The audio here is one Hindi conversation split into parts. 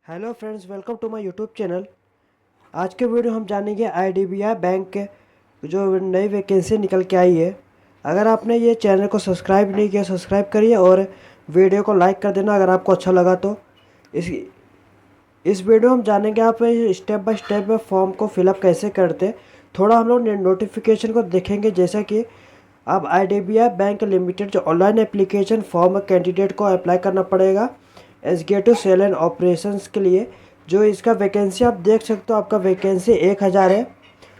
Hello friends, welcome to my YouTube channel. आज के वीडियो हम जानेंगे आईडीबीआई बैंक के जो नई वैकेंसी निकल के आई है। अगर आपने ये चैनल को सब्सक्राइब नहीं किया, सब्सक्राइब करिए और वीडियो को लाइक कर देना अगर आपको अच्छा लगा तो। इस वीडियो में हम जानेंगे आप स्टेप बाय स्टेप फॉर्म को फिलअप कैसे करते। थोड़ा हम लोग नोटिफिकेशन को देखेंगे, जैसा कि अब आईडीबीआई बैंक लिमिटेड जो ऑनलाइन एप्लीकेशन फॉर्म कैंडिडेट को अप्लाई करना पड़ेगा एग्जीक्यूटिव सेल एंड ऑपरेशंस के लिए। जो इसका वैकेंसी आप देख सकते हो, आपका वैकेंसी 1000 है।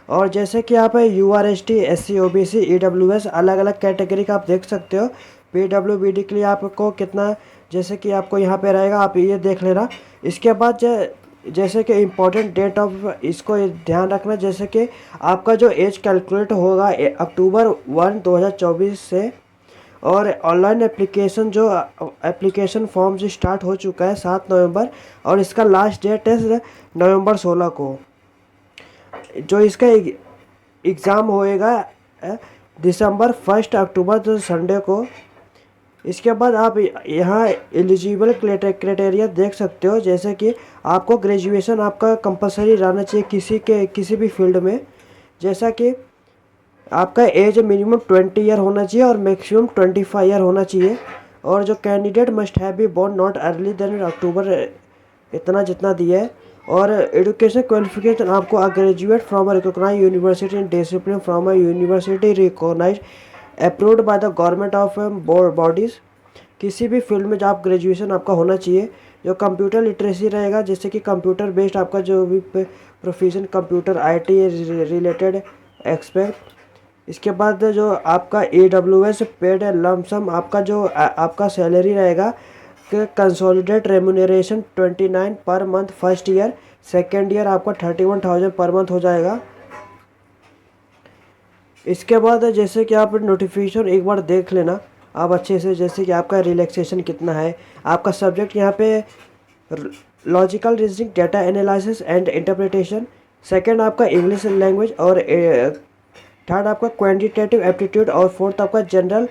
और जैसे कि आप URST SC OBC EWS अलग अलग कैटेगरी का आप देख सकते हो। PWBD के लिए आपको कितना, जैसे कि आपको यहाँ पे रहेगा, आप ये देख लेना। इसके बाद जैसे कि इम्पोर्टेंट डेट ऑफ, इसको ध्यान रखना, जैसे कि आपका जो एज कैलकुलेट होगा अक्टूबर 1 2024 से। और ऑनलाइन एप्लीकेशन जो एप्लीकेशन फॉर्म जो स्टार्ट हो चुका है 7 नवंबर, और इसका लास्ट डेट है नवंबर 16 को। जो इसका एग्ज़ाम होएगा दिसंबर 1 अक्टूबर तो संडे को। इसके बाद आप यहाँ एलिजिबल क्राइटेरिया देख सकते हो, जैसे कि आपको ग्रेजुएशन आपका कंपलसरी रहना चाहिए किसी भी फील्ड में। जैसा कि आपका एज मिनिमम 20 ईयर होना चाहिए और मैक्सिमम 25 ईयर होना चाहिए। और जो candidate must have be born not early than October, इतना जितना दिया है। और एजुकेशन क्वालिफिकेशन आपको graduate from a recognise university in discipline from a university recognise approved by the government of bodies. किसी भी फील्ड में जो आप ग्रेजुएशन आपका होना चाहिए। जो कंप्यूटर लिटरेसी रहेगा, जैसे कि कंप्यूटर बेस्ड आपका जो भी profession computer IT related expect. इसके बाद जो आपका AWS पेड लमसम आपका जो आपका सैलरी रहेगा कि consolidate remuneration 29 per month first year, second year आपका 31,000 पर मंथ हो जाएगा। इसके बाद जैसे कि आप नोटिफिकेशन एक बार देख लेना आप अच्छे से, जैसे कि आपका रिलैक्सेशन कितना है। आपका सब्जेक्ट यहाँ पे logical reasoning, data analysis and interpretation. Second आपका इंग्लिश लैंग्वेज, और थर्ड आपका क्वांटिटेटिव एप्टीट्यूड, और फोर्थ आपका general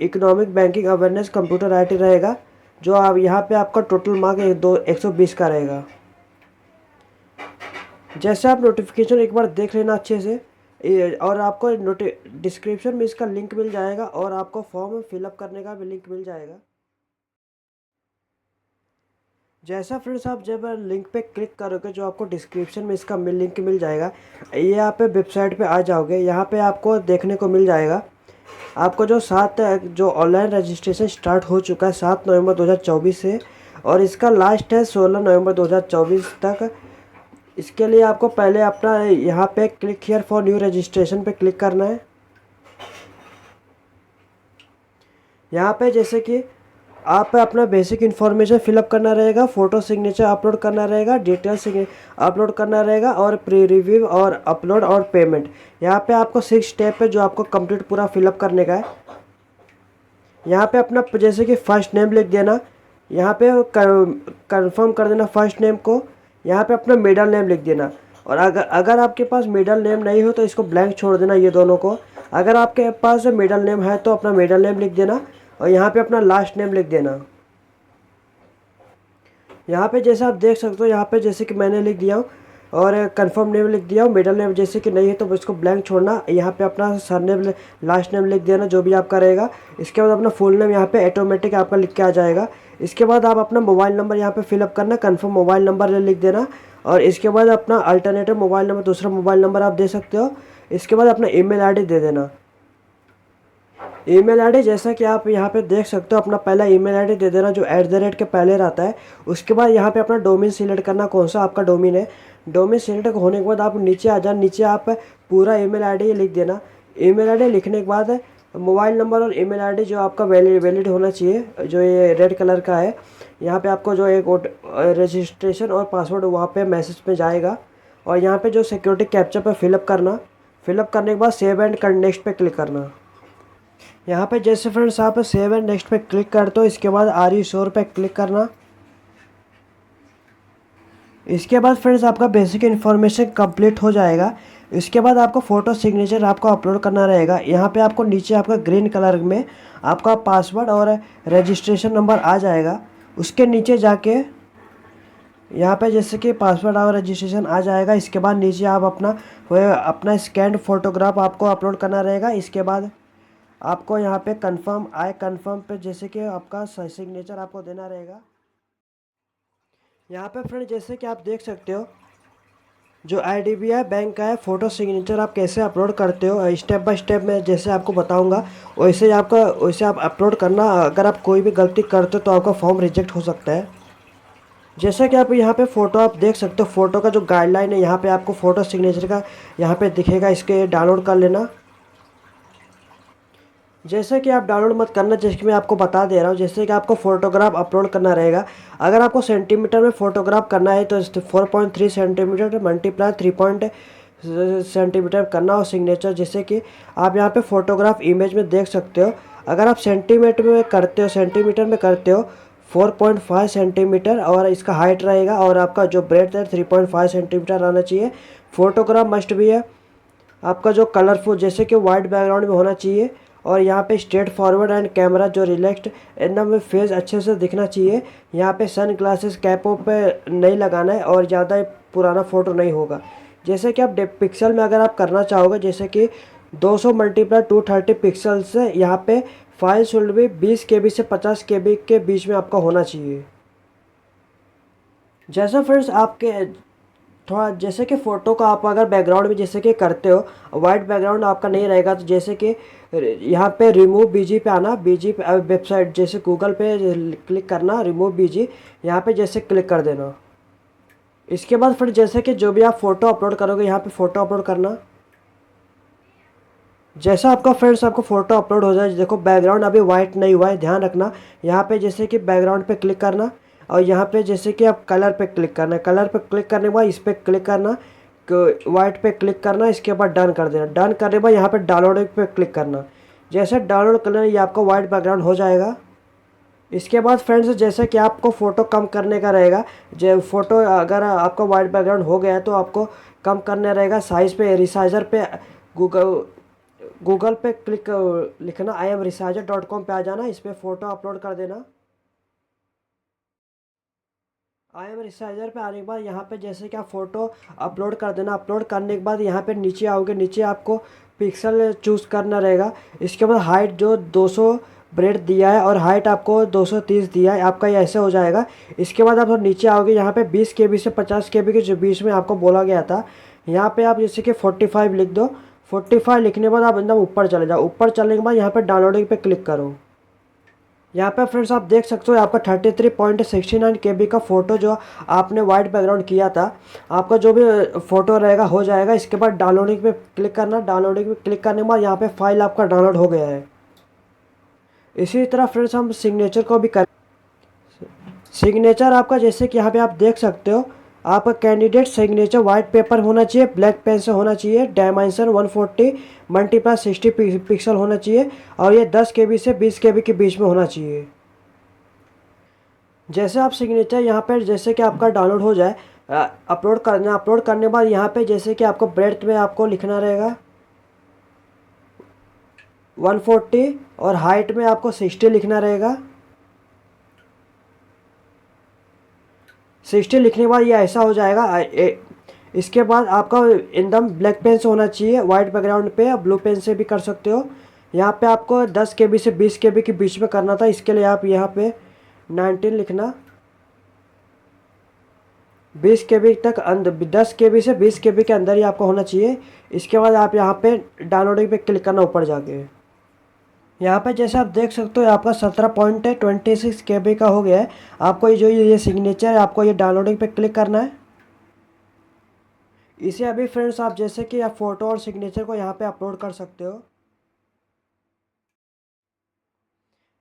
economic banking awareness computer IT रहेगा। जो आप यहाँ पे आपका टोटल मार्क 120 का रहेगा। जैसे आप नोटिफिकेशन एक बार देख लेना अच्छे से, और आपको डिस्क्रिप्शन में इसका लिंक मिल जाएगा और आपको फॉर्म फिलअप करने का भी लिंक मिल जाएगा। जैसा फ्रेंड्स आप जब लिंक पे क्लिक करोगे, जो आपको डिस्क्रिप्शन में इसका लिंक मिल जाएगा, ये आप वेबसाइट पे आ जाओगे। यहाँ पे आपको देखने को मिल जाएगा आपको जो ऑनलाइन रजिस्ट्रेशन स्टार्ट हो चुका है 7 नवंबर 2024 से, और इसका लास्ट है 16 नवंबर 2024 तक। इसके लिए आपको पहले अपना यहाँ पे click here for new registration पे क्लिक करना है। यहाँ पे जैसे कि आप अपना बेसिक इन्फॉर्मेशन फिलअप करना रहेगा, फ़ोटो सिग्नेचर अपलोड करना रहेगा, डिटेल्स अपलोड करना रहेगा, और प्री रिव्यू और अपलोड और पेमेंट। यहाँ पे आपको 6 स्टेप है जो आपको कंप्लीट पूरा फिलअप करने का है। यहाँ पे अपना जैसे कि फर्स्ट नेम लिख देना, यहाँ पे कंफर्म कर देना फर्स्ट नेम को। यहाँ पे अपना मिडल नेम लिख देना, और अगर आपके पास मिडल नेम नहीं हो तो इसको ब्लैंक छोड़ देना ये दोनों को। अगर आपके पास मिडल नेम है तो अपना मिडल नेम लिख देना, और यहाँ पे अपना लास्ट नेम लिख देना। यहाँ पे जैसे आप देख सकते हो, यहाँ पे जैसे कि मैंने लिख दिया हूँ, और कंफर्म नेम लिख दिया हूँ। मिडल नेम जैसे कि नहीं है तो इसको ब्लैंक छोड़ना। यहाँ पे अपना सर नेम लास्ट नेम लिख देना, जो भी आपका रहेगा। इसके बाद अपना फुल नेम यहाँ पे ऑटोमेटिक आपका लिख के आ जाएगा। इसके बाद आप अपना मोबाइल नंबर यहाँ पे फिलअप करना, कंफर्म मोबाइल नंबर लिख देना। और इसके बाद अपना अल्टरनेटिव मोबाइल नंबर, दूसरा मोबाइल नंबर आप दे सकते हो। इसके बाद अपना ईमेल ID दे देना। ईमेल ID जैसा कि आप यहाँ पे देख सकते हो, अपना पहला ईमेल ID दे देना जो @ के पहले रहता है। उसके बाद यहाँ पे अपना डोमेन सिलेक्ट करना, कौन सा आपका डोमेन है। डोमेन सिलेक्ट होने के बाद आप नीचे आ जाना, नीचे आप पूरा ईमेल ID लिख देना। ईमेल ID लिखने के बाद मोबाइल नंबर और ईमेल ID जो आपका वैलिड होना चाहिए, जो ये रेड कलर का है। यहाँ पे आपको जो एक रजिस्ट्रेशन और पासवर्ड वहाँ पे मैसेज में जाएगा, और यहाँ पे जो सिक्योरिटी कैप्चा पे फिलअप करना। फिलअप करने के बाद सेव एंड नेक्स्ट पे क्लिक करना। यहाँ पे जैसे फ्रेंड्स आप सेव एंड नेक्स्ट पे क्लिक करते हो, इसके बाद आर यू श्योर पे क्लिक करना। इसके बाद फ्रेंड्स आपका बेसिक इन्फॉर्मेशन कंप्लीट हो जाएगा। इसके बाद आपको फ़ोटो सिग्नेचर आपको अपलोड करना रहेगा। यहाँ पे आपको नीचे आपका ग्रीन कलर में आपका पासवर्ड और रजिस्ट्रेशन नंबर आ जाएगा। उसके नीचे जाके यहाँ पे जैसे कि पासवर्ड और रजिस्ट्रेशन आ जाएगा। इसके बाद नीचे आप अपना स्कैन फ़ोटोग्राफ आपको अपलोड करना रहेगा। इसके बाद आपको यहाँ पे कंफर्म पे जैसे कि आपका सिग्नेचर आपको देना रहेगा। यहाँ पे फ्रेंड जैसे कि आप देख सकते हो जो IDBI बैंक का है फ़ोटो सिग्नेचर आप कैसे अपलोड करते हो, स्टेप बाय स्टेप मैं जैसे आपको बताऊंगा वैसे आप अपलोड करना। अगर आप कोई भी गलती करते हो तो आपका फॉर्म रिजेक्ट हो सकता है। जैसे कि आप यहाँ पे फ़ोटो आप देख सकते हो, फ़ोटो का जो गाइडलाइन है यहाँ पे आपको फ़ोटो सिग्नेचर का यहाँ पे दिखेगा, इसके डाउनलोड कर लेना। जैसे कि आप डाउनलोड मत करना, जैसे कि मैं आपको बता दे रहा हूँ। जैसे कि आपको फ़ोटोग्राफ अपलोड करना रहेगा। अगर आपको सेंटीमीटर में फ़ोटोग्राफ करना है तो 4.3 सेंटीमीटर मल्टीप्लाई 3 सेंटीमीटर करना हो सिग्नेचर। जैसे कि आप यहाँ पे फ़ोटोग्राफ इमेज में देख सकते हो। अगर आप सेंटीमीटर में करते हो 4.5 सेंटीमीटर और इसका हाइट रहेगा, और आपका जो ब्रेथ है 3.5 सेंटीमीटर रहना चाहिए। फ़ोटोग्राफ मस्ट भी है आपका जो कलरफुल, जैसे कि वाइट बैकग्राउंड में होना चाहिए, और यहाँ पे स्ट्रेट फॉरवर्ड एंड कैमरा जो रिलैक्स्ड एकदम फेस अच्छे से दिखना चाहिए। यहाँ पे सन ग्लासेस कैपों पे नहीं लगाना है और ज़्यादा पुराना फ़ोटो नहीं होगा। जैसे कि आप पिक्सल में अगर आप करना चाहोगे, जैसे कि 200 मल्टीप्लाई 230 पिक्सल से यहाँ पे फाइल शुड भी 20 KB से 50 KB के बीच में आपका होना चाहिए। जैसा फ्रेंड्स आपके थोड़ा जैसे कि फ़ोटो का आप अगर बैकग्राउंड में जैसे कि करते हो, वाइट बैकग्राउंड आपका नहीं रहेगा, तो जैसे कि यहाँ पे रिमूव बीजी पे आना, बीजी पे वेबसाइट जैसे गूगल पे क्लिक करना, रिमूव बीजी यहाँ पे जैसे क्लिक कर देना। इसके बाद फिर जैसे कि जो भी आप फ़ोटो अपलोड करोगे यहाँ पे फ़ोटो अपलोड करना। जैसा आपका फ्रेंड्स आपको फ़ोटो अपलोड हो जाए, देखो बैकग्राउंड अभी वाइट नहीं हुआ है, ध्यान रखना। यहाँ पे जैसे कि बैकग्राउंड पे क्लिक करना, और यहाँ पे जैसे कि आप कलर पे क्लिक करना है। कलर पे क्लिक करने के बाद इस पर क्लिक करना, वाइट पे क्लिक करना। इसके बाद डन कर देना। डन करने के बाद यहाँ पे डाउनलोड पे क्लिक करना। जैसे डाउनलोड करना ये आपका वाइट बैकग्राउंड हो जाएगा। इसके बाद फ्रेंड्स जैसे कि आपको फ़ोटो कम करने का रहेगा, जो फ़ोटो अगर आपका वाइट बैकग्राउंड हो गया है तो आपको कम करना रहेगा साइज़ पे, रिसाइजर पे गूगल पे क्लिक लिखना, imresizer.com पे आ जाना, इस पर फ़ोटो अपलोड कर देना। imresizer पे आने के बाद यहाँ पे जैसे कि आप फ़ोटो अपलोड कर देना। अपलोड करने के बाद यहाँ पे नीचे आओगे, नीचे आपको पिक्सल चूज़ करना रहेगा। इसके बाद हाइट जो 200 ब्रेड दिया है और हाइट आपको 230 दिया है, आपका ये ऐसे हो जाएगा। इसके बाद आप नीचे आओगे, यहाँ पे 20 KB से 50 KB के जो बीच में आपको बोला गया था, यहाँ पे आप जैसे कि 45 लिख दो। 45 लिखने के बाद आप एकदम ऊपर चले जाओ। ऊपर चलने के बाद यहाँ पे डाउनलोडिंग पे क्लिक करो। यहाँ पे फ्रेंड्स आप देख सकते हो आपका 33.69 KB का फ़ोटो जो आपने वाइट बैकग्राउंड किया था, आपका जो भी फ़ोटो रहेगा हो जाएगा। इसके बाद डाउनलोडिंग पे क्लिक करना। डाउनलोडिंग पे क्लिक करने के बाद यहाँ पे फाइल आपका डाउनलोड हो गया है। इसी तरह फ्रेंड्स हम सिग्नेचर को भी कर सिग्नेचर आपका जैसे कि यहाँ पे आप देख सकते हो, आपका कैंडिडेट सिग्नेचर वाइट पेपर होना चाहिए, ब्लैक पेन से होना चाहिए, डायमेंशन 140 मल्टीप्लाई 60 पिक्सल होना चाहिए, और ये 10 KB से 20 KB के बीच में होना चाहिए। जैसे आप सिग्नेचर यहाँ पर जैसे कि आपका डाउनलोड हो जाए, अपलोड करना। अपलोड करने के बाद यहाँ पे जैसे कि आपको ब्रेथ में आपको लिखना रहेगा 140 और हाइट में आपको 60 लिखना रहेगा। 60 लिखने के बाद ये ऐसा हो जाएगा। इसके बाद आपका एकदम ब्लैक पेन से होना चाहिए, वाइट बैकग्राउंड पे। आप ब्लू पेन से भी कर सकते हो। यहाँ पे आपको 10 KB से 20 KB के बीच में करना था, इसके लिए आप यहाँ पे 19 लिखना। 20 KB तक 10 KB से 20 KB के अंदर ही आपको होना चाहिए। इसके बाद आप यहाँ पे डाउनलोडिंग पे क्लिक करना ऊपर जाके। यहाँ पे जैसे आप देख सकते हो आपका 17.26 KB का हो गया है। आपको ये सिग्नेचर है, आपको ये डाउनलोडिंग पे क्लिक करना है। इसे अभी फ्रेंड्स आप जैसे कि आप फ़ोटो और सिग्नेचर को यहाँ पे अपलोड कर सकते हो।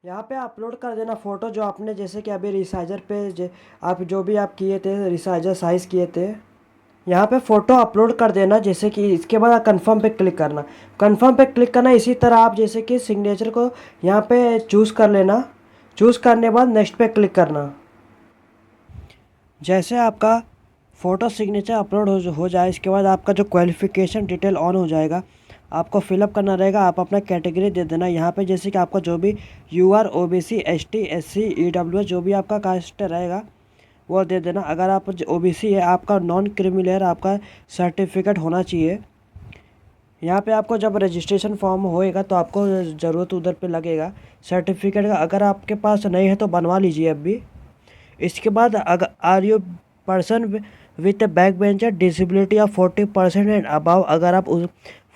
यहाँ पे अपलोड कर देना फ़ोटो जो आपने जैसे कि अभी रिसाइजर पे आप जो भी आप किए थे, रिसाइजर साइज़ किए थे, यहाँ पे फ़ोटो अपलोड कर देना। जैसे कि इसके बाद कंफर्म पे क्लिक करना। कंफर्म पे क्लिक करना। इसी तरह आप जैसे कि सिग्नेचर को यहाँ पे चूज़ कर लेना। चूज़ करने के बाद नेक्स्ट पे क्लिक करना। जैसे आपका फ़ोटो सिग्नेचर अपलोड हो जाए, इसके बाद आपका जो क्वालिफ़िकेशन डिटेल ऑन हो जाएगा, आपको फिलअप करना रहेगा। आप अपना कैटेगरी दे देना यहाँ पे, जैसे कि आपका जो भी UR OBC ST SC EWS जो भी आपका कास्ट रहेगा वो दे देना। अगर आप ओबीसी है, आपका नॉन क्रिमिनल आपका सर्टिफिकेट होना चाहिए। यहाँ पे आपको जब रजिस्ट्रेशन फॉर्म होएगा तो आपको ज़रूरत उधर पे लगेगा सर्टिफिकेट का। अगर आपके पास नहीं है तो बनवा लीजिए अभी। इसके बाद अगर are you person with back bencher disability of 40% and above, अगर आप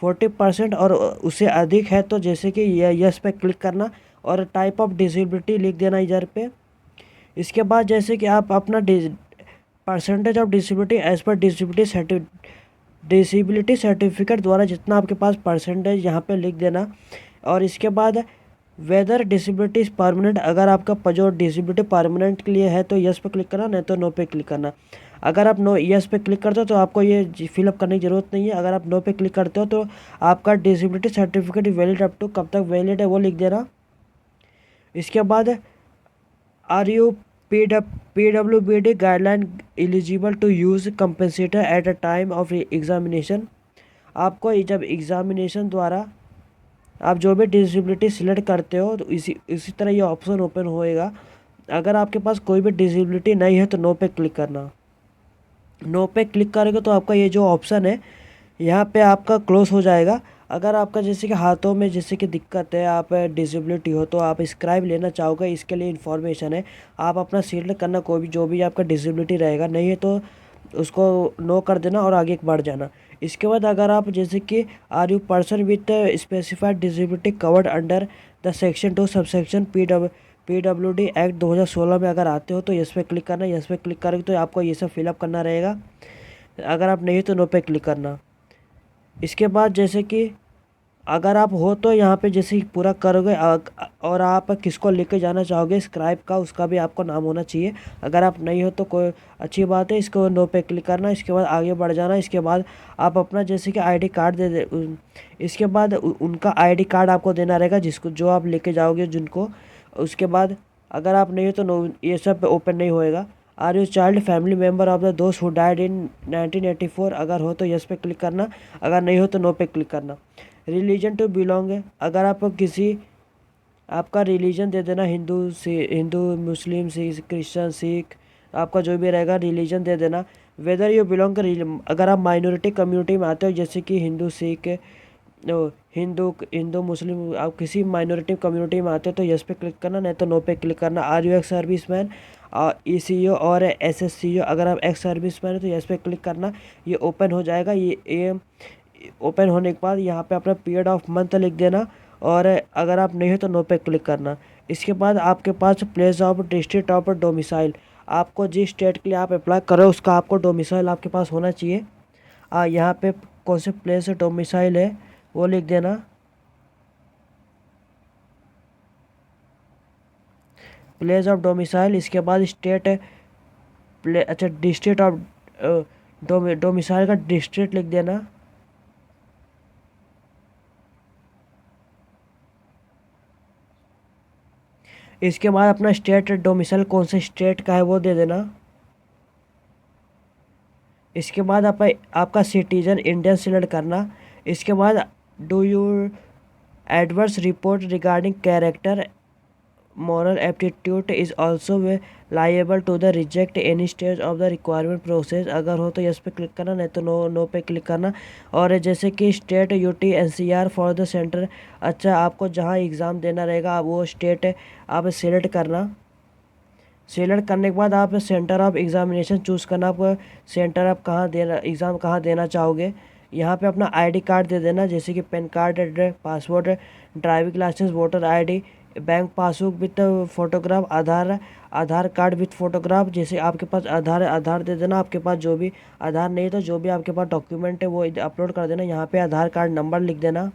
40% और उससे अधिक है तो जैसे कि यस पे क्लिक करना और टाइप ऑफ डिसेबिलिटी लिख देना इधर पे। इसके बाद जैसे कि आप अपना percentage of disability as per disability certificate द्वारा जितना आपके पास परसेंटेज यहाँ पे लिख देना। और इसके बाद वेदर डिसेबिलिटी इज़ परमानेंट, अगर आपका जो डिसेबिलिटी परमानेंट के लिए है तो यस पे क्लिक करना, नहीं तो नो पे क्लिक करना। अगर आप नो यस पे क्लिक करते हो तो आपको ये फिलअप करने की ज़रूरत नहीं है। अगर आप नो पे क्लिक करते हो तो आपका disability certificate valid up to, कब तक वैलिड है वो लिख देना। इसके बाद are you PWBD guideline eligible to use compensator at a time of examination, आपको जब एग्जामिनेशन द्वारा आप जो भी डिसेबिलिटी सिलेक्ट करते हो तो इसी तरह ये ऑप्शन ओपन होएगा। अगर आपके पास कोई भी डिसेबिलिटी नहीं है तो नो पे क्लिक करना। नो पे क्लिक करोगे तो आपका ये जो ऑप्शन है यहाँ पे आपका क्लोज हो जाएगा। अगर आपका जैसे कि हाथों में जैसे कि दिक्कत है, आप डिसेबिलिटी हो तो आप स्क्राइब लेना चाहोगे, इसके लिए इन्फॉर्मेशन है। आप अपना सिलेक्ट करना कोई भी जो भी आपका डिसेबिलिटी रहेगा, नहीं है तो उसको नो कर देना और आगे बढ़ जाना। इसके बाद अगर आप जैसे कि are you person with specified disability covered under the section 2 subsection PWD act 2016 में अगर आते हो तो यस पे क्लिक करना। यस पे क्लिक करोगे तो आपको ये सब फिलअप करना रहेगा। अगर आप नहीं तो नो पे क्लिक करना। इसके बाद जैसे कि अगर आप हो तो यहाँ पे जैसे ही पूरा करोगे और आप किसको लेके जाना चाहोगे स्क्राइब का, उसका भी आपको नाम होना चाहिए। अगर आप नहीं हो तो कोई अच्छी बात है, इसको नो पे क्लिक करना। इसके बाद आगे बढ़ जाना। इसके बाद आप अपना जैसे कि आईडी कार्ड दे इसके बाद उनका आईडी कार्ड आपको देना रहेगा जिसको जो आप लेके जाओगे जिनको। उसके बाद अगर आप नहीं हो तो नो, ये सब ओपन नहीं होएगा। Are you child family member of the दोस्त हु डाइड इन 1984, अगर हो तो यस पे क्लिक करना। अगर नहीं हो तो नो पे क्लिक करना। रिलीजन टू बिलोंग है, अगर आप किसी आपका रिलीजन दे देना, हिंदू मुस्लिम सिख क्रिश्चियन सिख, आपका जो भी रहेगा रिलीजन दे देना। वेदर यू बिलोंग, अगर आप माइनॉरिटी कम्युनिटी में आते हो जैसे कि हिंदू सिख हिंदू मुस्लिम, आप किसी माइनॉरिटी कम्युनिटी में आते हो तो यस पे क्लिक करना, नहीं तो नो पे क्लिक करना। Are you ex service man ECO और SSCO, अगर आप एक्स सर्विस मैन है तो यस पे क्लिक करना। ये ओपन हो जाएगा। ये ओपन होने के बाद यहाँ पे अपना पीरियड ऑफ मंथ लिख देना और अगर आप नहीं हो तो नो पे क्लिक करना। इसके बाद आपके पास place of district of domicile, आपको जिस स्टेट के लिए आप अप्लाई करो उसका आपको डोमिसाइल आपके पास होना चाहिए। यहाँ पे कौन से प्लेस डोमिसाइल है वो लिख देना। प्लेस ऑफ डोमिसाइल, इसके बाद स्टेट अच्छा डिस्ट्रिक्ट ऑफ डोमिसाइल का डिस्ट्रिक्ट लिख देना। इसके बाद अपना स्टेट डोमिसाइल कौन से स्टेट का है वो दे देना। इसके बाद आपका सिटीजन इंडियन सिलेक्ट करना। इसके बाद do you adverse report regarding character moral aptitude is also liable to the reject any stage of the requirement process, अगर हो तो यस पे क्लिक करना, नहीं तो नो पे क्लिक करना। और जैसे कि state UT NCR for the centre, अच्छा आपको जहाँ एग्ज़ाम देना रहेगा वो स्टेट आप सिलेक्ट करना। सिलेक्ट करने के बाद आप सेंटर ऑफ एग्ज़ामिनेशन चूज़ करना, आपको सेंटर आप कहाँ देना एग्ज़ाम कहाँ देना चाहोगे। यहाँ पे अपना आईडी कार्ड दे देना जैसे कि PAN card, passport, driving licence, voter ID, bank passbook with photograph, Aadhaar card with photograph. जैसे आपके पास आधार दे देना। आपके पास जो भी आधार नहीं तो जो भी आपके पास डॉक्यूमेंट है वो अपलोड कर देना। यहाँ पे आधार कार्ड नंबर लिख देना।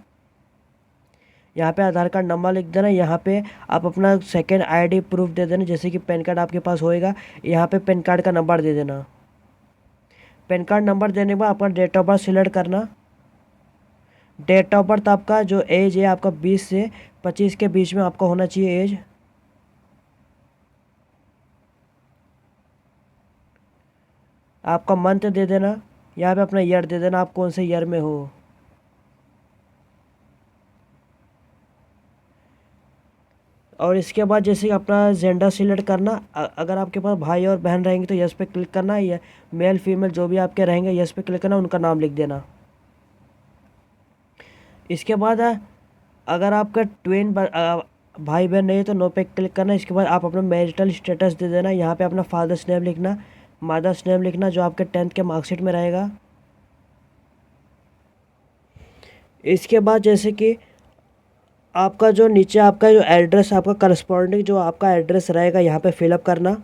यहाँ पे आधार कार्ड नंबर लिख देना। यहाँ पे आप अपना सेकेंड आईडी प्रूफ दे देना जैसे कि पैन कार्ड आपके पास होएगा, यहाँ पे पैन कार्ड का नंबर दे देना। पैन कार्ड नंबर देने के बाद अपना डेट ऑफ बर्थ सिलेक्ट करना। डेट ऑफ बर्थ आपका जो एज है आपका 20 से 25 के बीच में आपका होना चाहिए एज। आपका मंथ दे देना। यहाँ पे अपना ईयर दे देना, आप कौन से ईयर में हो। और इसके बाद जैसे कि अपना जेंडर सिलेक्ट करना, अगर आपके पास भाई और बहन रहेंगे तो यस पे क्लिक करना, या मेल फीमेल जो भी आपके रहेंगे यस पे क्लिक करना, उनका नाम लिख देना। इसके बाद अगर आपका ट्विन भाई बहन नहीं है तो नो पे क्लिक करना। इसके बाद आप अपना मैरिटल स्टेटस दे देना, यहाँ पे अपना फादर्स नेम लिखना, मदर्स नेम लिखना जो आपके 10th के मार्कशीट में रहेगा। इसके बाद जैसे कि आपका जो नीचे आपका जो एड्रेस, आपका करस्पॉन्डिंग जो आपका एड्रेस रहेगा यहाँ पे फिलअप करना।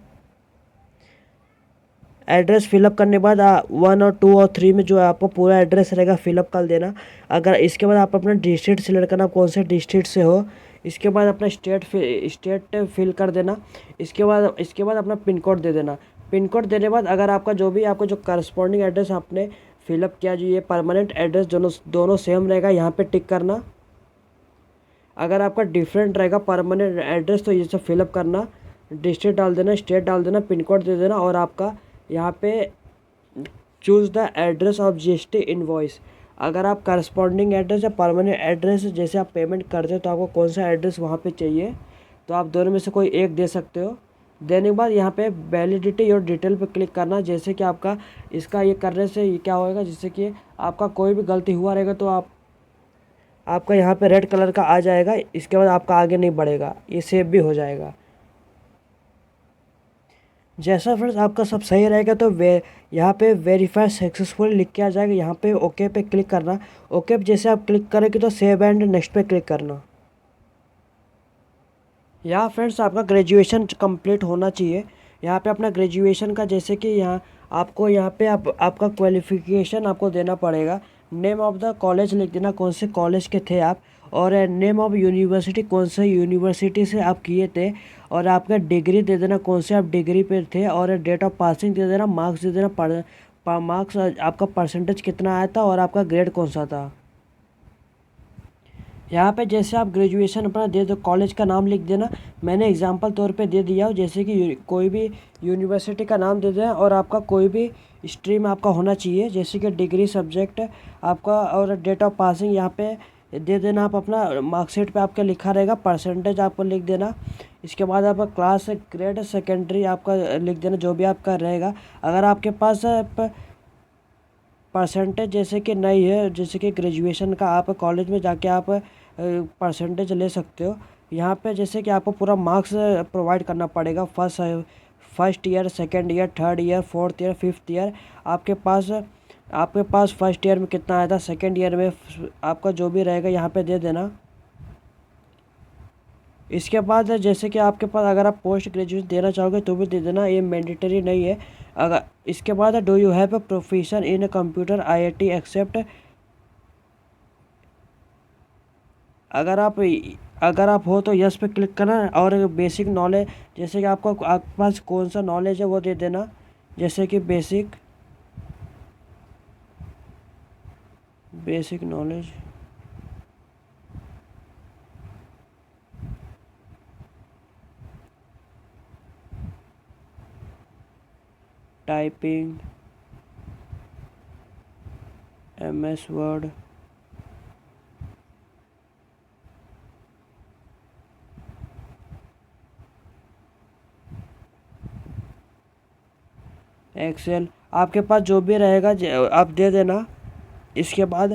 एड्रेस फिलअप करने के बाद 1 और 2 और 3 में जो आपका पूरा एड्रेस रहेगा फिलअप कर देना। अगर इसके बाद आप अपना डिस्ट्रिक्ट सिलेक्ट करना, कौन से डिस्ट्रिक्ट से हो। इसके बाद अपना स्टेट फिल कर देना। इसके बाद अपना पिन कोड दे देना। पिन कोड देने के बाद अगर आपका जो करस्पॉन्डिंग एड्रेस आपने फिलअप किया, जो ये परमानेंट एड्रेस दोनों सेम रहेगा, यहाँ पे टिक करना। अगर आपका डिफरेंट रहेगा परमानेंट एड्रेस तो ये सब फिलअप करना, डिस्ट्रिक्ट डाल देना, स्टेट डाल देना, पिन कोड दे देना, और आपका यहाँ पे choose the address of GST invoice. अगर आप करस्पॉन्डिंग एड्रेस या परमानेंट एड्रेस जैसे आप पेमेंट करते हो तो आपको कौन सा एड्रेस वहाँ पे चाहिए, तो आप दोनों में से कोई एक दे सकते हो। देने के बाद यहाँ पे वैलिडिटी और डिटेल पे क्लिक करना। जैसे कि आपका इसका ये करने से ये क्या होएगा, जिससे कि आपका कोई भी गलती हुआ रहेगा तो आपका यहाँ पे रेड कलर का आ जाएगा। इसके बाद आपका आगे नहीं बढ़ेगा, ये सेव भी हो जाएगा। जैसा फ्रेंड्स आपका सब सही रहेगा तो यहाँ पे वेरीफाई सक्सेसफुल लिख के आ जाएगा। यहाँ पे ओके पे क्लिक करना। ओके पे जैसे आप क्लिक करेंगे तो सेव एंड नेक्स्ट पे क्लिक करना। यहाँ फ्रेंड्स आपका ग्रेजुएशन कंप्लीट होना चाहिए। यहाँ पे अपना ग्रेजुएशन का जैसे कि आपको यहाँ पे आपका क्वालिफिकेशन आपको देना पड़ेगा। नेम ऑफ द कॉलेज लिख देना, कौन से कॉलेज के थे आप, और नेम ऑफ यूनिवर्सिटी, कौन से यूनिवर्सिटी से आप किए थे, और आपका डिग्री दे देना, कौन से आप डिग्री पे थे, और डेट ऑफ पासिंग दे देना, मार्क्स दे देना, मार्क्स आपका परसेंटेज कितना आया था और आपका ग्रेड कौन सा था। यहाँ पे जैसे आप ग्रेजुएशन अपना दे दो, कॉलेज का नाम लिख देना। मैंने एग्जांपल तौर पे दे दिया हो, जैसे कि कोई भी यूनिवर्सिटी का नाम दे देना, और आपका कोई भी स्ट्रीम आपका होना चाहिए, जैसे कि डिग्री सब्जेक्ट आपका, और डेट ऑफ पासिंग यहाँ पे दे देना। आप अपना मार्कशीट पे आपका लिखा रहेगा, परसेंटेज आपको लिख देना। इसके बाद आपका क्लास ग्रेड सेकेंडरी आपका लिख देना, जो भी आपका रहेगा। अगर आपके पास परसेंटेज जैसे कि नहीं है, जैसे कि ग्रेजुएशन का, आप कॉलेज में जाके आप परसेंटेज ले सकते हो। यहाँ पे जैसे कि आपको पूरा मार्क्स प्रोवाइड करना पड़ेगा, first year, second year, third year, fourth year, fifth year. आपके पास फर्स्ट ईयर में कितना आया था, सेकंड ईयर में आपका जो भी रहेगा यहाँ पे दे देना। इसके बाद जैसे कि आपके पास अगर आप पोस्ट ग्रेजुएशन देना चाहोगे तो भी दे देना, ये मैंडेटरी नहीं है। अगर इसके बाद do you have a profession in computer IIT except. अगर आप हो तो यस पे क्लिक करना, और बेसिक नॉलेज जैसे कि आपके पास कौन सा नॉलेज है वो दे देना, जैसे कि basic knowledge, typing, MS word, excel, आपके पास जो भी रहेगा आप दे देना। इसके बाद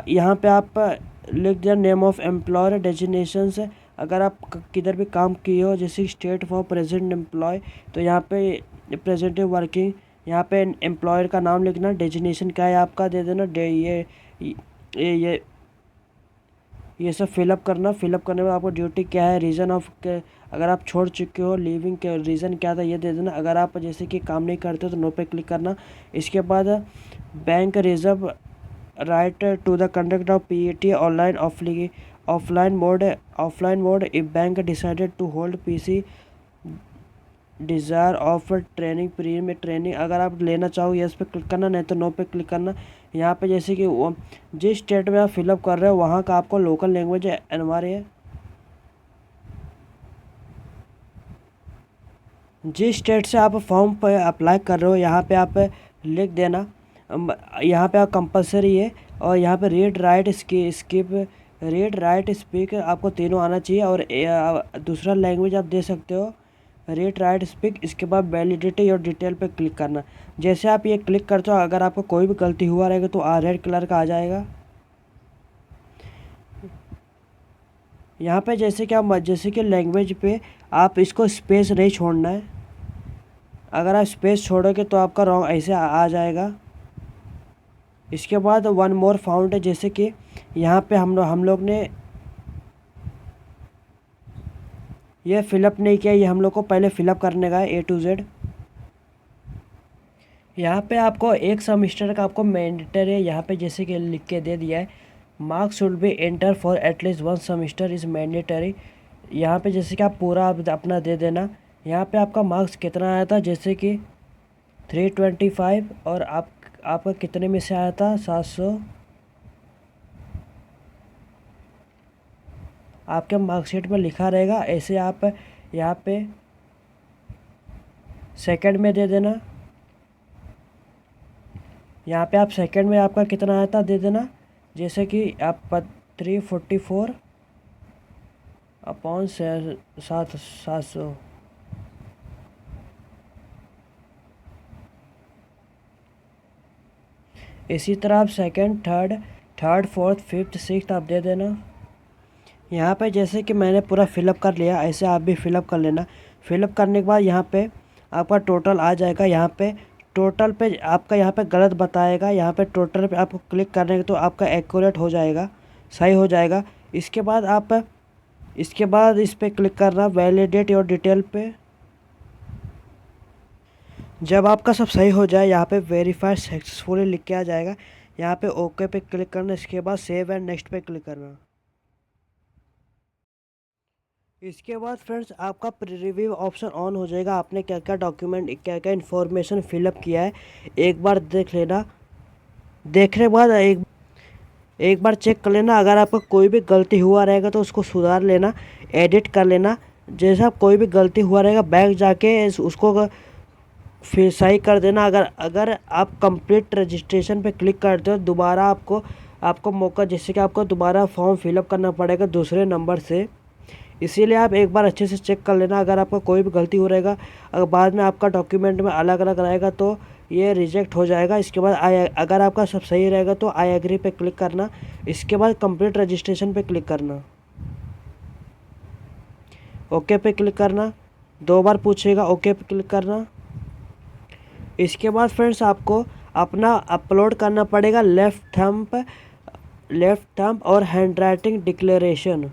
यहाँ पे आप लिख दिया नेम ऑफ एम्प्लॉयर डेजिग्नेशंस। अगर आप किधर भी काम किए हो, जैसे स्टेट फॉर प्रेजेंट एम्प्लॉय, तो यहाँ पे प्रेजेंट वर्किंग, यहाँ पे एम्प्लॉयर का नाम लिखना, डेजिग्नेशन क्या है आपका दे देना, ये सब फिलअप करना। फिलअप करने में आपको ड्यूटी क्या है, रीज़न ऑफ, अगर आप छोड़ चुके हो लीविंग के रीज़न क्या था ये दे देना। अगर आप जैसे कि काम नहीं करते हो तो नो पे क्लिक करना। इसके बाद bank reserve right to the conduct of PAT offline mode if bank decided to hold PC desire of training pre में ट्रेनिंग। अगर आप लेना चाहो यस पे क्लिक करना, नहीं तो नो पे क्लिक करना। यहाँ पे जैसे कि वो जिस स्टेट में आप फिलअप कर रहे हो वहाँ का आपको लोकल लैंग्वेज अनिवार्य है। जिस स्टेट से आप फॉर्म पर अप्लाई कर रहे हो यहाँ पे आप लिख देना। यहाँ पे आप कंपलसरी है, और यहाँ पे read write skip read write speak आपको तीनों आना चाहिए। और दूसरा लैंग्वेज आप दे सकते हो रीड राइट स्पीक। इसके बाद वैलिडिटी और डिटेल पे क्लिक करना। जैसे आप ये क्लिक करते हो, अगर आपको कोई भी गलती हुआ रहेगा तो रेड कलर का आ जाएगा। यहाँ पे जैसे कि लैंग्वेज पे आप इसको स्पेस नहीं छोड़ना है। अगर आप स्पेस छोड़ोगे तो आपका रॉन्ग ऐसे आ जाएगा। इसके बाद वन मोर फाउंड है, जैसे कि यहाँ पे हम लोग ने ये फिलअप नहीं किया, ये हम लोग को पहले फिलअप करने का है A to Z। यहाँ पे आपको एक सेमेस्टर का आपको मैंडेटरी है। यहाँ पे जैसे कि लिख के दे दिया है, marks should be enter for at least 1 semester is mandatory. यहाँ पे जैसे कि आप पूरा अपना दे देना। यहाँ पे आपका मार्क्स कितना आया था, जैसे कि 325, और आपका कितने में से आया था, 700। आपके मार्कशीट में लिखा रहेगा। ऐसे आप यहाँ पे सेकंड में दे देना। यहाँ पे आप सेकंड में आपका कितना आया था दे देना। जैसे कि आप 344 अपॉन 700। इसी तरह आप second, third, fourth, fifth, sixth आप दे देना। यहाँ पे जैसे कि मैंने पूरा फिलअप कर लिया, ऐसे आप भी फिलअप कर लेना। फिलअप करने के बाद यहाँ पे आपका टोटल आ जाएगा। यहाँ पे टोटल पे आपका यहाँ पे गलत बताएगा। यहाँ पे टोटल पे आपको क्लिक करने तो आपका एक्यूरेट हो जाएगा, सही हो जाएगा। इसके बाद इस पर क्लिक करना वैलिडेट और डिटेल पे। जब आपका सब सही हो जाए, यहाँ पे वेरीफाई सक्सेसफुली लिख के आ जाएगा। यहाँ पे ओके पे क्लिक करना। इसके बाद सेव एंड नेक्स्ट पे क्लिक करना। इसके बाद फ्रेंड्स आपका रिव्यू ऑप्शन ऑन हो जाएगा। आपने क्या क्या डॉक्यूमेंट, क्या क्या इन्फॉर्मेशन फिलअप किया है, एक बार देख लेना। देखने के बाद एक बार चेक कर लेना। अगर आपका कोई भी गलती हुआ रहेगा तो उसको सुधार लेना, एडिट कर लेना। जैसा कोई भी गलती हुआ रहेगा, बैक जाके उसको फिर सही कर देना। अगर आप कंप्लीट रजिस्ट्रेशन पे क्लिक करते हो, दोबारा आपको मौका, जैसे कि आपको दोबारा फॉर्म फिलअप करना पड़ेगा दूसरे नंबर से। इसीलिए आप एक बार अच्छे से चेक कर लेना। अगर आपका कोई भी गलती हो रहेगा, अगर बाद में आपका डॉक्यूमेंट में अलग अलग रहेगा तो ये रिजेक्ट हो जाएगा। इसके बाद अगर आपका सब सही रहेगा तो आई एग्री पे क्लिक करना। इसके बाद कंप्लीट रजिस्ट्रेशन पे क्लिक करना, ओके पे क्लिक करना। 2 बार पूछेगा, ओके पे क्लिक करना। इसके बाद फ्रेंड्स आपको अपना अपलोड करना पड़ेगा लेफ्ट थंब और हैंड राइटिंग डिक्लेरेशन।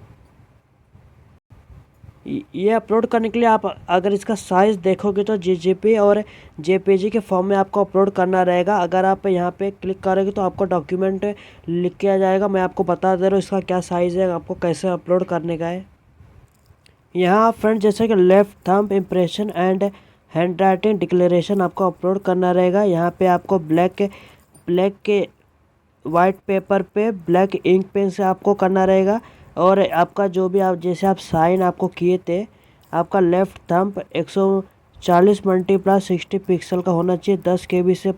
ये अपलोड करने के लिए आप अगर इसका साइज़ देखोगे तो जीजीपी और जेपीजी के फॉर्म में आपको अपलोड करना रहेगा। अगर आप यहाँ पे क्लिक करोगे तो आपको डॉक्यूमेंट लिख के आ जाएगा। मैं आपको बता दे रहा हूँ इसका क्या साइज़ है, आपको कैसे अपलोड करने का है। यहाँ फ्रेंड जैसे कि left thumb impression and hand writing declaration आपको अपलोड करना रहेगा। यहाँ पे आपको ब्लैक के वाइट पेपर पे ब्लैक इंक पेन से आपको करना रहेगा। और आपका जो भी आप जैसे आप साइन आपको किए थे, आपका लेफ़्ट थंब 140 × 60 पिक्सल का होना चाहिए, 10 KB से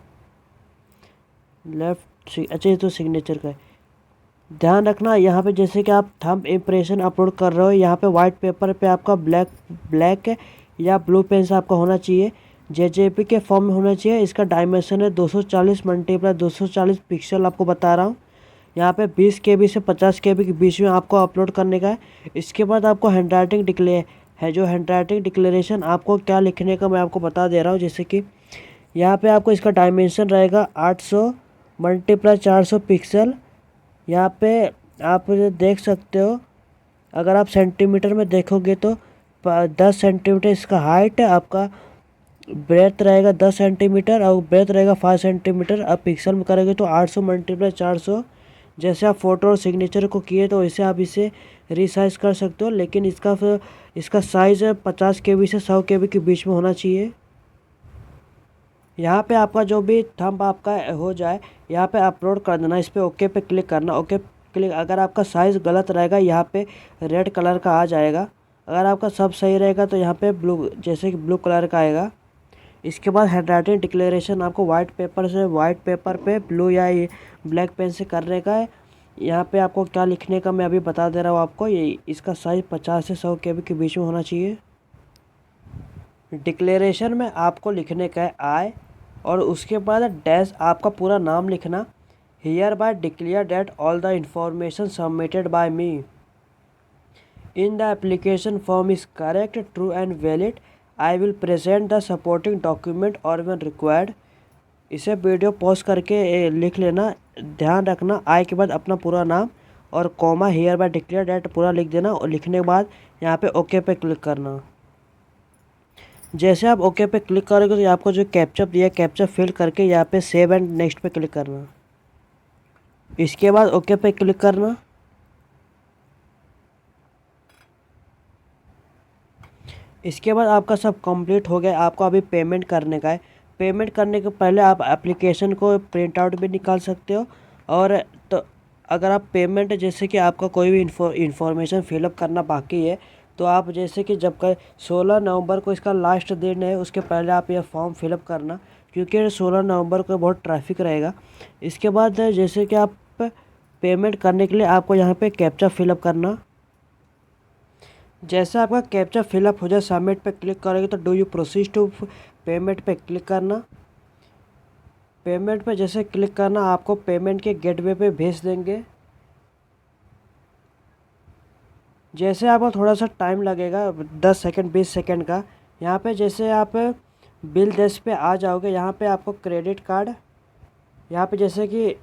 लेफ्ट। अच्छा, ये तो सिग्नेचर का है, ध्यान रखना। यहाँ पे जैसे कि आप थंब इम्प्रेशन अपलोड कर रहे हो, यहाँ पे वाइट पेपर पे आपका ब्लैक या ब्लू पेन से आपका होना चाहिए, जेजेपी के फॉर्म में होना चाहिए। इसका डायमेंशन है 240 × 240 पिक्सल आपको बता रहा हूँ। यहाँ पे 20 KB से 50 KB के बीच में आपको अपलोड करने का है। इसके बाद आपको हैंड राइटिंग डिक्लेरेशन आपको क्या लिखने का मैं आपको बता दे रहा हूँ। जैसे कि यहाँ पे आपको इसका डायमेंशन रहेगा 800 × 400 पिक्सल। यहाँ पे आप देख सकते हो, अगर आप सेंटीमीटर में देखोगे तो 10 सेंटीमीटर इसका हाइट है, आपका ब्रेथ रहेगा 10 सेंटीमीटर और ब्रेथ रहेगा 5 सेंटीमीटर। आप पिक्सल में करोगे तो 800 × 400। जैसे आप फ़ोटो और सिग्नेचर को किए तो वैसे आप इसे रिसाइज कर सकते हो, लेकिन इसका साइज़ 50 KB से 100 KB के बीच में होना चाहिए। यहाँ पे आपका जो भी थंब आपका हो जाए, यहाँ पे अपलोड कर देना। इस पर ओके पे क्लिक करना। ओके क्लिक, अगर आपका साइज़ गलत रहेगा यहाँ पे रेड कलर का आ जाएगा। अगर आपका सब सही रहेगा तो यहाँ पे ब्लू, जैसे कि ब्लू कलर का आएगा। इसके बाद हैंड राइटिंग डिक्लेरेशन आपको वाइट पेपर पे ब्लू या ब्लैक पेन से करने का है। यहाँ पे आपको क्या लिखने का मैं अभी बता दे रहा हूँ आपको। ये इसका साइज़ 50 से 100 KB के बीच में होना चाहिए। डिक्लेरेशन में आपको लिखने का है आई, और उसके बाद डैश आपका पूरा नाम लिखना। Here bye declare that all the information submitted by me in the application form is correct, true and valid. I will present the supporting document और व्हेन रिक्वायर्ड। इसे वीडियो पॉज करके लिख लेना। ध्यान रखना आई के बाद अपना पूरा नाम और comma here bye declare that पूरा लिख देना, और लिखने के बाद यहाँ पे ओके पे क्लिक करना। जैसे आप ओके पे क्लिक करोगे तो आपको जो कैप्चा दिया कैप्चा फिल करके यहाँ पे सेव एंड नेक्स्ट पे क्लिक करना। इसके बाद ओके पे क्लिक करना। इसके बाद आपका सब कंप्लीट हो गया। आपको अभी पेमेंट करने का है। पेमेंट करने के पहले आप एप्लीकेशन को प्रिंट आउट भी निकाल सकते हो, और तो अगर आप पेमेंट जैसे कि आपका कोई भी इंफॉर्मेशन फिलअप करना बाकी है तो आप जैसे कि जब का 16 नवंबर को इसका लास्ट दिन है उसके पहले आप यह फॉर्म फिलअप करना, क्योंकि 16 नवंबर को बहुत ट्रैफिक रहेगा। इसके बाद जैसे कि आप पेमेंट करने के लिए आपको यहाँ पे कैप्चा फिलअप करना। जैसे आपका कैप्चा फिलअप हो जाए सबमिट पे क्लिक करोगे तो do you proceed to payment पे क्लिक करना। पेमेंट पे जैसे क्लिक करना आपको पेमेंट के गेटवे पे भेज देंगे। जैसे आपको थोड़ा सा टाइम लगेगा 10 सेकंड 20 सेकंड का। यहाँ पे जैसे आप बिल डेस्क पे आ जाओगे, यहाँ पे आपको क्रेडिट कार्ड, यहाँ पे जैसे कि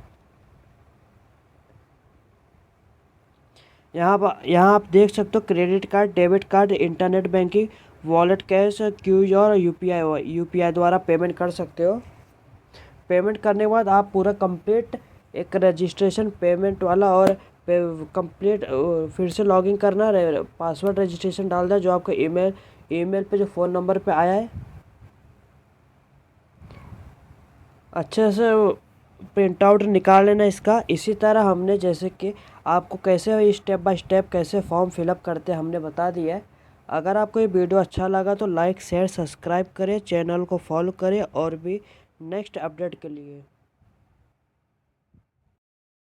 यहाँ आप देख सकते हो credit card, debit card, internet banking, wallet, cash, क्यूज और यूपीआई द्वारा पेमेंट कर सकते हो। पेमेंट करने के बाद आप पूरा कंप्लीट एक रजिस्ट्रेशन पेमेंट वाला और कंप्लीट फिर से लॉगिन करना, पासवर्ड रजिस्ट्रेशन डाल दें जो आपका ईमेल पे जो फ़ोन नंबर पे आया है। अच्छे से प्रिंट आउट निकाल लेना इसका। इसी तरह हमने जैसे कि आपको कैसे स्टेप बाय स्टेप कैसे फॉर्म फिलअप करते हमने बता दिया है। अगर आपको ये वीडियो अच्छा लगा तो लाइक शेयर सब्सक्राइब करें, चैनल को फॉलो करें और भी नेक्स्ट अपडेट के लिए।